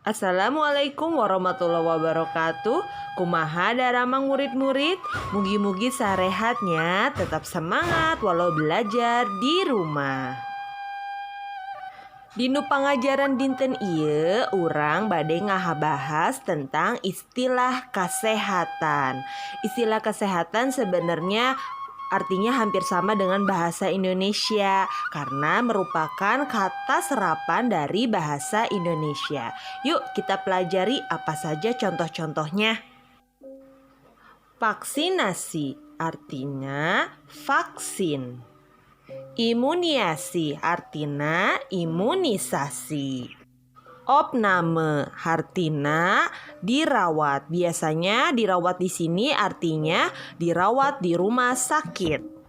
Assalamualaikum warahmatullahi wabarakatuh. Kumaha daramang murid-murid, mugi-mugi sarehatnya tetap semangat walau belajar di rumah. Dinu pangajaran dinten ieu urang bade ngahabahas tentang istilah kesehatan. Istilah kesehatan sebenarnya artinya hampir sama dengan bahasa Indonesia karena merupakan kata serapan dari bahasa Indonesia. Yuk kita pelajari apa saja contoh-contohnya. Vaksinasi artinya vaksin. Imuniasi artinya imunisasi. Opname artinya dirawat. Biasanya dirawat di sini artinya dirawat di rumah sakit.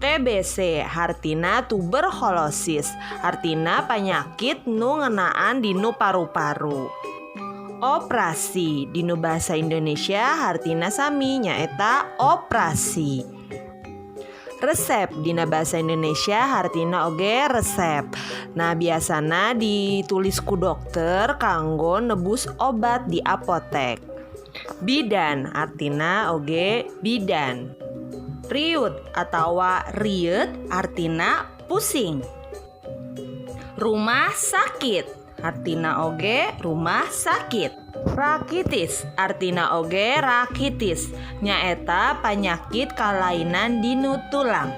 TBC artinya tuberkulosis, artinya penyakit nu ngenaan dinu paru-paru. Operasi dinu bahasa Indonesia artinya sami nyaeta operasi. Resep dina bahasa Indonesia artina oge resep. Nah biasana ditulis ku dokter kanggo nebus obat di apotek. Bidan artina oge bidan. Riut atau riet artina pusing. Rumah sakit artina oge rumah sakit. Rakitis artina oge rakitis nyaeta penyakit kalainan dinu tulang.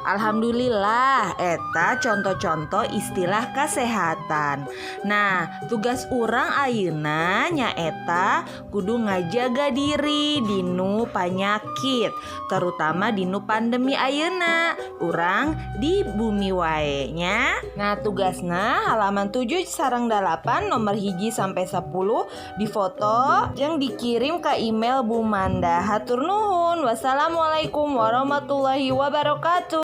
Alhamdulillah eta contoh-contoh istilah kesehatan. Nah tugas urang ayeuna nyaeta kudu ngajaga diri dinu penyakit, terutama dinu pandemi ayeuna urang di bumi wae nya. Nah tugasna halaman 7 sareng 8 nomor 1 sampai 10 difoto jeung dikirim ke email Bu Manda. Hatur nuhun. Wassalamualaikum warahmatullahi wabarakatuh.